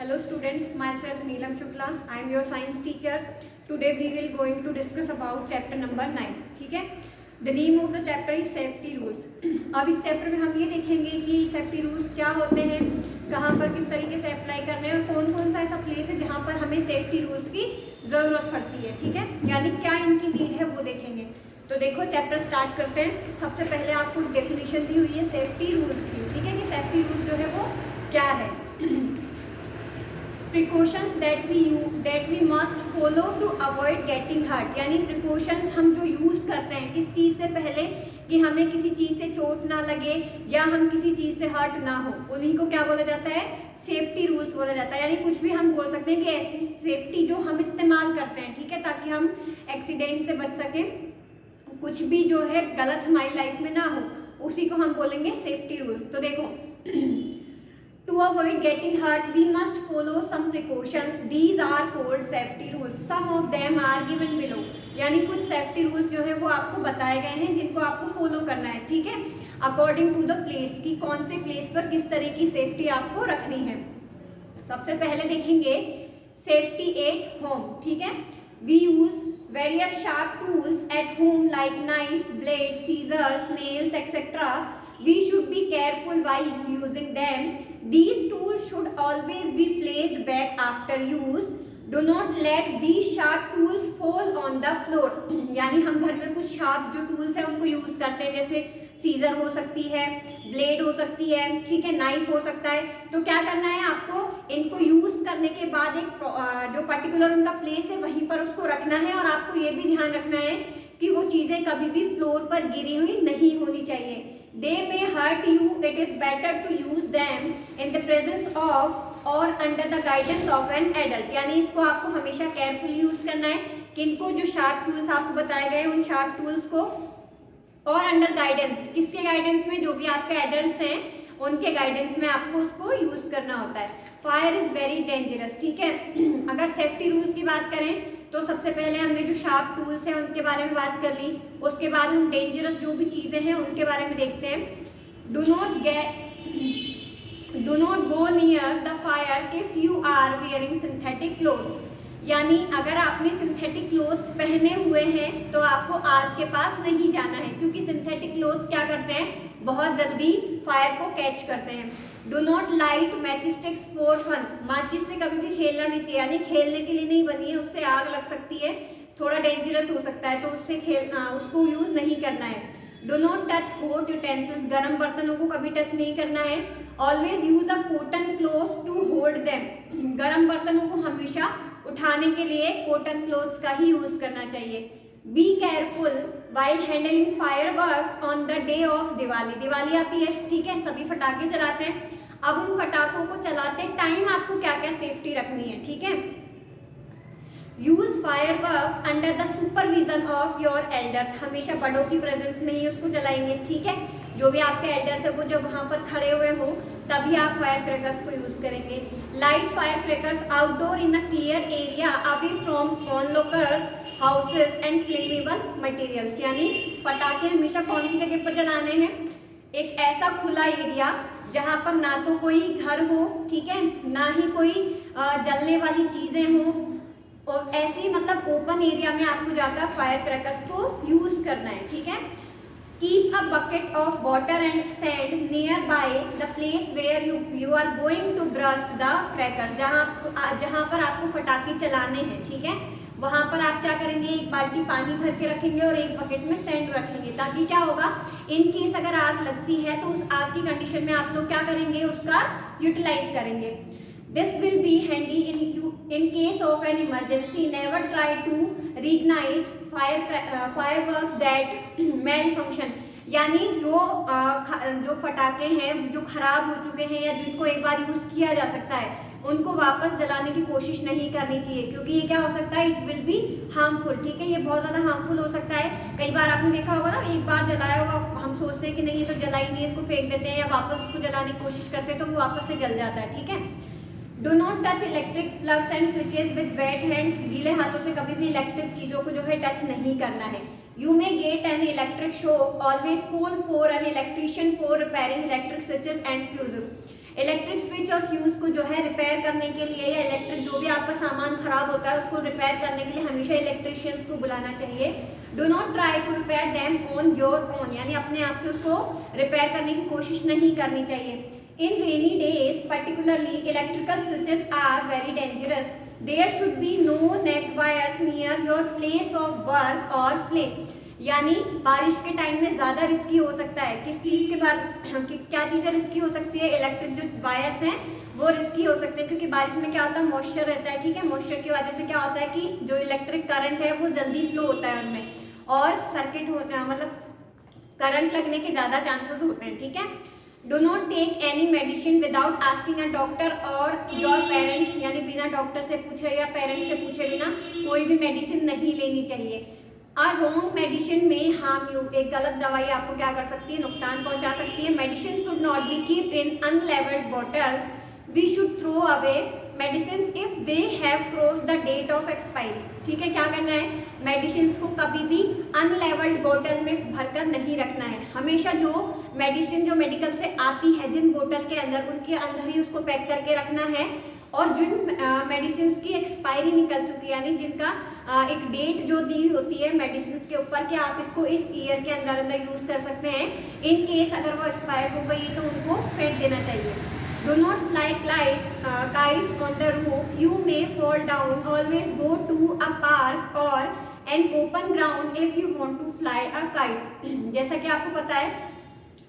Hello students, myself Neelam Shukla. I am your science teacher. Today we will going to discuss about chapter number 9. ठीक है. The name of the chapter is safety rules. अब इस chapter में हम ये देखेंगे कि safety rules क्या होते हैं, कहाँ पर किस तरीके से अप्लाई करने हैं और कौन कौन सा ऐसा प्लेस है जहाँ पर हमें सेफ्टी रूल्स की ज़रूरत पड़ती है. ठीक है, यानी क्या इनकी नीड है वो देखेंगे. तो देखो चैप्टर स्टार्ट करते हैं. सबसे पहले आपको डेफिनेशन दी हुई है सेफ्टी रूल्स की. ठीक है, कि सेफ्टी रूल जो है वो क्या है. Precautions that we must follow to avoid getting hurt. यानी प्रिकॉशंस हम जो यूज़ करते हैं किस चीज़ से पहले कि हमें किसी चीज़ से चोट ना लगे या हम किसी चीज़ से हर्ट ना हो, उन्हीं को क्या बोला जाता है, सेफ्टी रूल्स बोला जाता है. यानी कुछ भी हम बोल सकते हैं कि ऐसी सेफ्टी जो हम इस्तेमाल करते हैं, ठीक है, ताकि हम एक्सीडेंट से बच सकें, कुछ भी जो है गलत हमारी लाइफ में ना हो, उसी को हम बोलेंगे सेफ्टी रूल्स. तो देखो, to avoid getting hurt we must follow some precautions. These are called safety rules. Some of them are given below. यानी कुछ सेफ्टी रूल्स जो है वो आपको बताए गए हैं जिनको आपको फॉलो करना है. ठीक है, अकॉर्डिंग टू द प्लेस, कि कौन से प्लेस पर किस तरह की सेफ्टी आपको रखनी है. सबसे पहले देखेंगे सेफ्टी एट होम. ठीक है, we use various sharp tools at home like knives, blades, scissors, nails, etc. We should be careful while using them. These tools should always be placed back after use. Do not let these sharp tools fall on the floor. यानी हम घर में कुछ sharp जो tools हैं उनको use करते हैं, जैसे सीजर हो सकती है, ब्लेड हो सकती है, ठीक है, नाइफ हो सकता है. तो क्या करना है आपको, इनको यूज़ करने के बाद एक जो पर्टिकुलर उनका प्लेस है वहीं पर उसको रखना है. और आपको ये भी ध्यान रखना है कि वो चीज़ें कभी भी फ्लोर पर गिरी हुई नहीं होनी चाहिए. They may hurt you. It is better to use them in the presence of or under the guidance of an adult. यानी इसको आपको हमेशा केयरफुली यूज़ करना है. किनको, जो शार्प टूल्स आपको बताए गए उन शार्प टूल्स को, और अंडर गाइडेंस, किसके गाइडेंस में, जो भी आपके एडल्ट्स हैं उनके गाइडेंस में आपको उसको यूज़ करना होता है. Fire is very dangerous. ठीक है, अगर सेफ्टी रूल्स की बात करें तो सबसे पहले हमने जो शार्प टूल्स हैं उनके बारे में बात कर ली. उसके बाद हम डेंजरस जो भी चीज़ें हैं उनके बारे में देखते हैं. Do not go near the fire if you are wearing synthetic clothes. यानी अगर आपने सिंथेटिक क्लोथ्स पहने हुए हैं तो आपको आग के पास नहीं जाना है, क्योंकि सिंथेटिक क्लोथ्स क्या करते हैं, बहुत जल्दी फायर को कैच करते हैं. Do not light matches sticks for fun. माचिस से कभी भी खेलना नहीं चाहिए, यानी खेलने के लिए नहीं बनी है, उससे आग लग सकती है, थोड़ा डेंजरस हो सकता है, तो उससे उसको यूज़ नहीं करना है. Do not touch hot utensils. गर्म बर्तनों को कभी टच नहीं करना है. Always use a cotton cloth to hold them. गर्म बर्तनों को हमेशा उठाने के लिए कॉटन क्लॉथ्स का ही यूज़ करना चाहिए. B careful while handling fireworks on the day of Diwali. Diwali आती है, ठीक है, सभी फटाके चलाते हैं. अब उन फटाकों को चलाते टाइम आपको क्या क्या सेफ्टी रखनी है. ठीक है, use fireworks under the supervision of your elders. हमेशा बड़ों की प्रेजेंस में ही उसको जलाएंगे. ठीक है, जो भी आपके एल्डर्स है वो जब वहाँ पर खड़े हुए हो तभी आप फायर क्रैकर्स को यूज करेंगे. Light fire crackers outdoor in a clear area away from onlookers houses and flammable materials. यानी पटाखे हमेशा कौन सी जगह पर जलाने हैं, एक ऐसा खुला एरिया जहाँ पर ना तो कोई घर हो, ठीक है, ना ही कोई जलने वाली चीज़ें हों, और ऐसे मतलब ओपन एरिया में आपको जाकर फायर क्रैकर्स को यूज़ करना है. ठीक है, keep a bucket of water and sand nearby the place where you are going to burst the cracker. जहाँ पर आपको फटाके चलाने हैं, ठीक है, वहाँ पर आप क्या करेंगे, एक बाल्टी पानी भर के रखेंगे और एक बकेट में सैंड रखेंगे, ताकि क्या होगा, इन केस अगर आग लगती है तो उस आग की कंडीशन में आप लोग क्या करेंगे, उसका यूटिलाइज करेंगे. This will be handy in case of an emergency. Never try to reignite fireworks that malfunction. यानी जो फटाके हैं जो खराब हो चुके हैं या जिनको एक बार यूज़ किया जा सकता है उनको वापस जलाने की कोशिश नहीं करनी चाहिए, क्योंकि ये क्या हो सकता है, इट विल बी हार्मफुल. ठीक है, ये बहुत ज़्यादा हार्मफुल हो सकता है. कई बार आपने देखा होगा ना, एक बार जलाया होगा, हम सोचते हैं कि नहीं ये तो जला ही नहीं है, इसको फेंक देते हैं या वापस उसको जलाने की कोशिश करते हैं तो वो वापस से जल जाता है. ठीक है, do not touch electric plugs and switches with weight hands. गीले हाथों से कभी भी इलेक्ट्रिक चीज़ों को जो है टच नहीं करना है. You may get an electric shock. Always call for an electrician for repairing electric switches and fuses. Electric switch और फ्यूज को जो है रिपेयर करने के लिए या इलेक्ट्रिक जो भी आपका सामान खराब होता है उसको रिपेयर करने के लिए हमेशा इलेक्ट्रिशियंस को बुलाना चाहिए। Do not try to repair them on your own, यानी अपने आप से उसको रिपेयर करने की कोशिश नहीं करनी चाहिए। In rainy days particularly electrical switches are very dangerous, there should be no net wires near your place of work और प्ले, यानी बारिश के टाइम में ज़्यादा रिस्की हो सकता है। किस चीज़ के बाद क्या चीज़ें रिस्की हो सकती है? इलेक्ट्रिक जो वायर्स हैं वो रिस्की हो सकते हैं, क्योंकि बारिश में क्या होता है, मॉइस्चर रहता है, ठीक है। मॉइस्चर की वजह से क्या होता है कि जो इलेक्ट्रिक करंट है वो जल्दी फ्लो होता है उनमें, और सर्किट मतलब करंट लगने के ज़्यादा चांसेस होते हैं, ठीक है। Do not take any medicine without asking a doctor or your parents, यानी बिना डॉक्टर से पूछे या पेरेंट्स से पूछे बिना कोई भी मेडिसिन नहीं लेनी चाहिए। A wrong medicine may harm you, एक गलत दवाई आपको क्या कर सकती है, नुकसान पहुंचा सकती है। Medicine should not be kept in unlabeled bottles. We should throw away medicines if they have crossed the date of expiry, ठीक है। क्या करना है, मेडिसिन को कभी भी अनलेबल्ड बोतल में भरकर नहीं रखना है। हमेशा जो मेडिसिन जो मेडिकल से आती है जिन बोतल के अंदर, उनके अंदर ही उसको पैक करके रखना है। और जिन मेडिसिन की एक्सपायरी निकल चुकी है, यानी जिनका एक डेट जो दी होती है मेडिसिन के ऊपर कि आप इसको इस ईयर के अंदर यूज़ कर सकते हैं, इन केस अगर वो एक्सपायर हो गई तो उनको फेंक देना चाहिए। Do not fly kites on the roof, you may fall down, always go to a park or an open ground if you want to fly a kite। जैसा कि आपको पता है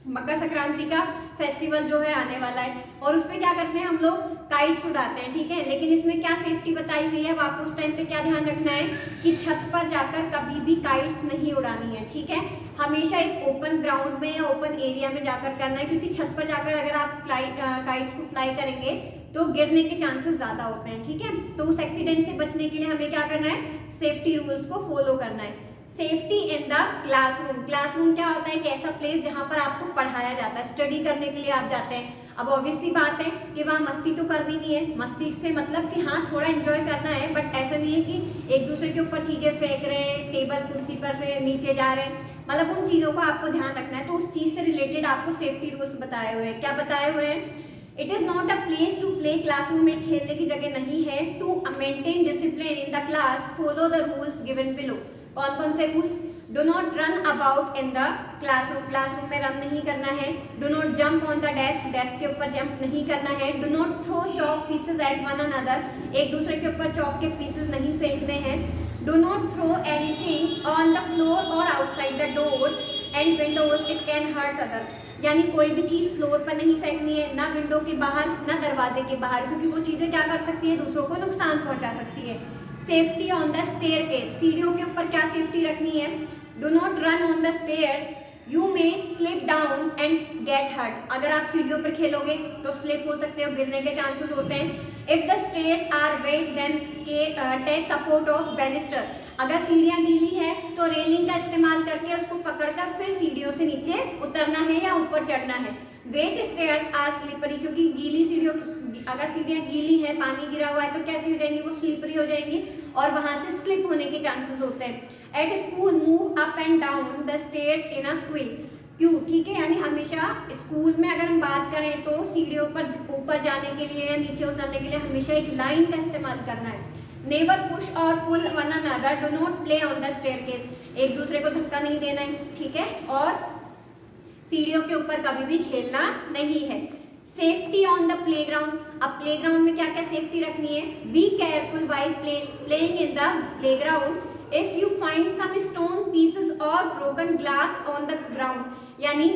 मकर संक्रांति का फेस्टिवल जो है आने वाला है, और उस पर क्या करते हैं हम लोग, काइट्स उड़ाते हैं, ठीक है। लेकिन इसमें क्या सेफ्टी बताई हुई है, आपको उस टाइम पे क्या ध्यान रखना है कि छत पर जाकर कभी भी काइट्स नहीं उड़ानी है, ठीक है। हमेशा एक ओपन ग्राउंड में या ओपन एरिया में जाकर करना है, क्योंकि छत पर जाकर अगर आप काइट्स को फ्लाई करेंगे तो गिरने के चांसेस ज़्यादा होते हैं, ठीक है। तो उस एक्सीडेंट से बचने के लिए हमें क्या करना है, सेफ्टी रूल्स को फॉलो करना है। Safety in the classroom, classroom क्या होता है, एक ऐसा प्लेस जहाँ पर आपको पढ़ाया जाता है, स्टडी करने के लिए आप जाते हैं। अब ऑब्वियस सी बात है कि वहाँ मस्ती तो करनी नहीं है, मस्ती से मतलब कि हाँ थोड़ा एंजॉय करना है, बट ऐसा नहीं है कि एक दूसरे के ऊपर चीज़ें फेंक रहे हैं, टेबल कुर्सी पर से नीचे जा रहे हैं, मतलब उन चीज़ों का आपको ध्यान रखना है। तो उस चीज़ से रिलेटेड आपको सेफ्टी रूल्स बताए हुए हैं। क्या बताए हुए हैं, it is not a place to play, classroom में खेलने की जगह नहीं है। To maintain discipline in the class follow the rules given below. कौन कौन से rules, do not run about in the classroom, classroom में रन नहीं करना है। Do not jump on the desk, desk के ऊपर जंप नहीं करना है। Do not throw chalk pieces at one another, एक दूसरे के ऊपर चॉक के पीसेज नहीं फेंकने हैं। Do not throw anything on the floor और outside the doors and windows, it can hurt other, यानी कोई भी चीज़ फ्लोर पर नहीं फेंकनी है, ना विंडो के बाहर ना दरवाजे के बाहर, क्योंकि वो चीज़ें क्या कर सकती है, दूसरों को नुकसान पहुंचा सकती है। सेफ्टी ऑन द स्टेयरकेस, सीढ़ियों के ऊपर क्या सेफ्टी रखनी है, do not run on the stairs, you may slip down and get hurt, अगर आप सीढ़ियों पर खेलोगे तो स्लिप हो सकते हो, गिरने के चांसेस होते हैं। If the stairs are wet then take support of banister, अगर सीढ़ियाँ गीली है तो रेलिंग का इस्तेमाल करके उसको पकड़कर फिर सीढ़ियों से नीचे उतरना है या ऊपर चढ़ना है। वेट स्टेयर्स आर स्लिपरी, क्योंकि गीली सीढ़ियों, अगर सीढ़ियाँ गीली है, पानी गिरा हुआ है तो कैसी हो जाएंगी, वो स्लिपरी हो जाएंगी और वहाँ से स्लिप होने के चांसेस होते हैं। At school move up and down the stairs in a Q, ठीक है, यानी हमेशा स्कूल में अगर हम बात करें तो सीढ़ियों पर ऊपर जाने के लिए या नीचे उतरने के लिए हमेशा एक लाइन का इस्तेमाल करना है। Never push or pull one another, do not play on the staircase, एक दूसरे को धक्का नहीं देना है, ठीक है, और सीढ़ियों के ऊपर कभी भी खेलना नहीं है। सेफ्टी ऑन द प्लेग्राउंड, अब प्लेग्राउंड में क्या क्या सेफ्टी रखनी है, be careful while playing in the playground, if you find some stone pieces और broken glass on the ground, यानी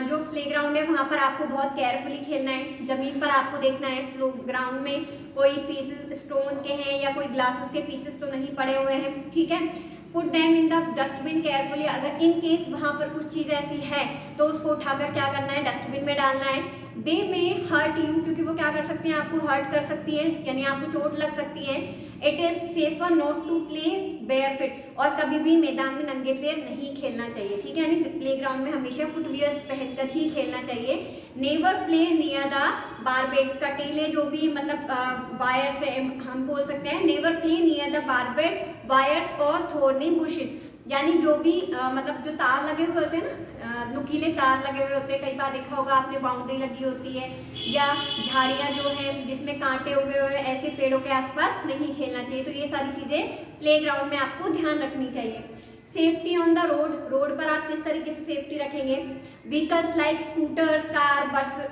जो प्लेग्राउंड है वहाँ पर आपको बहुत केयरफुली खेलना है, जमीन पर आपको देखना है फ्लो ग्राउंड में कोई पीसेस स्टोन के हैं या कोई ग्लासेस के पीसेस तो नहीं पड़े हुए हैं, ठीक है। Put dam in the dustbin carefully, अगर इन केस वहाँ पर कुछ चीज़ ऐसी है तो उसको उठाकर क्या करना है, डस्टबिन में डालना है। दे में हर्ट यू, क्योंकि वो क्या कर सकती हैं, आपको हर्ट कर सकती है, यानी आपको चोट लग सकती है। It is safer not to play bare feet, और कभी भी मैदान में नंगे पैर नहीं खेलना चाहिए, ठीक है, यानी प्लेग्राउंड में हमेशा फुटवियर्स पहनकर ही खेलना चाहिए। Never play near the barbed, कटीले जो भी मतलब वायर्स है हम बोल सकते हैं, never play near the barbed wires और थोर्नी बुशेस, यानी जो भी मतलब जो तार लगे हुए होते हैं ना, नुकीले तार लगे हुए होते हैं, कई बार देखा होगा आपने बाउंड्री लगी होती है, या झाड़ियाँ जो हैं जिसमें कांटे उगे हुए हैं, ऐसे पेड़ों के आसपास नहीं खेलना चाहिए। तो ये सारी चीज़ें प्लेग्राउंड में आपको ध्यान रखनी चाहिए। Safety on the road, road पर आप किस तरीके से सेफ्टी रखेंगे। Vehicles like scooters, car,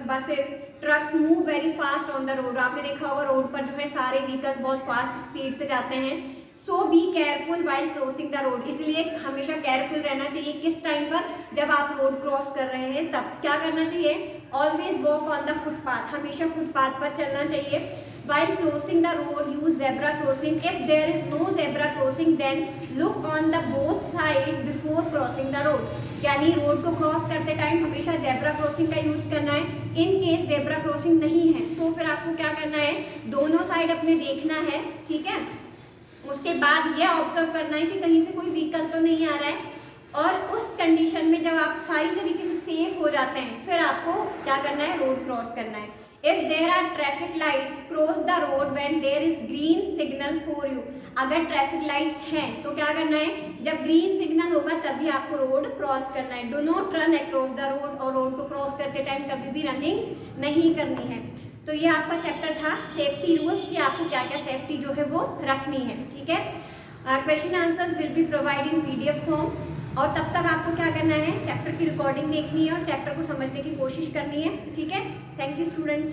buses, trucks move very fast on the road. आपने देखा होगा रोड पर जो है सारे व्हीकल्स बहुत फास्ट स्पीड से जाते हैं। So be careful while crossing the road, इसलिए हमेशा केयरफुल रहना चाहिए। किस टाइम पर, जब आप रोड क्रॉस कर रहे हैं तब क्या करना चाहिए। Always walk on the footpath, हमेशा फुटपाथ पर चलना चाहिए। While crossing the road, use zebra crossing. If there is no zebra crossing, then look on the both sides before crossing the road. यानी रोड को क्रॉस करते time हमेशा zebra crossing का use करना है। इन केस जेब्रा क्रॉसिंग नहीं है तो फिर आपको क्या करना है, दोनों साइड अपने देखना है, ठीक है। उसके बाद ये ऑब्जर्व करना है कि कहीं से कोई व्हीकल तो नहीं आ रहा है, और उस कंडीशन में जब आप सारी तरीके से सेफ हो जाते हैं फिर आपको क्या करना है, रोड क्रॉस करना है। If there are traffic lights, cross the road when there is green signal for you. अगर ट्रैफिक लाइट्स हैं तो क्या करना है, जब ग्रीन सिग्नल होगा तभी आपको रोड क्रॉस करना है। Do not run across the road, और रोड को क्रॉस करते टाइम कभी भी रनिंग नहीं करनी है। तो ये आपका चैप्टर था सेफ्टी रूल्स कि आपको क्या क्या सेफ्टी जो है वो रखनी है, ठीक है। Question answers will be provide in PDF form, और तब तक आपको क्या करना है, चैप्टर की रिकॉर्डिंग देखनी है और चैप्टर को समझने की कोशिश करनी है, ठीक है। Thank you students.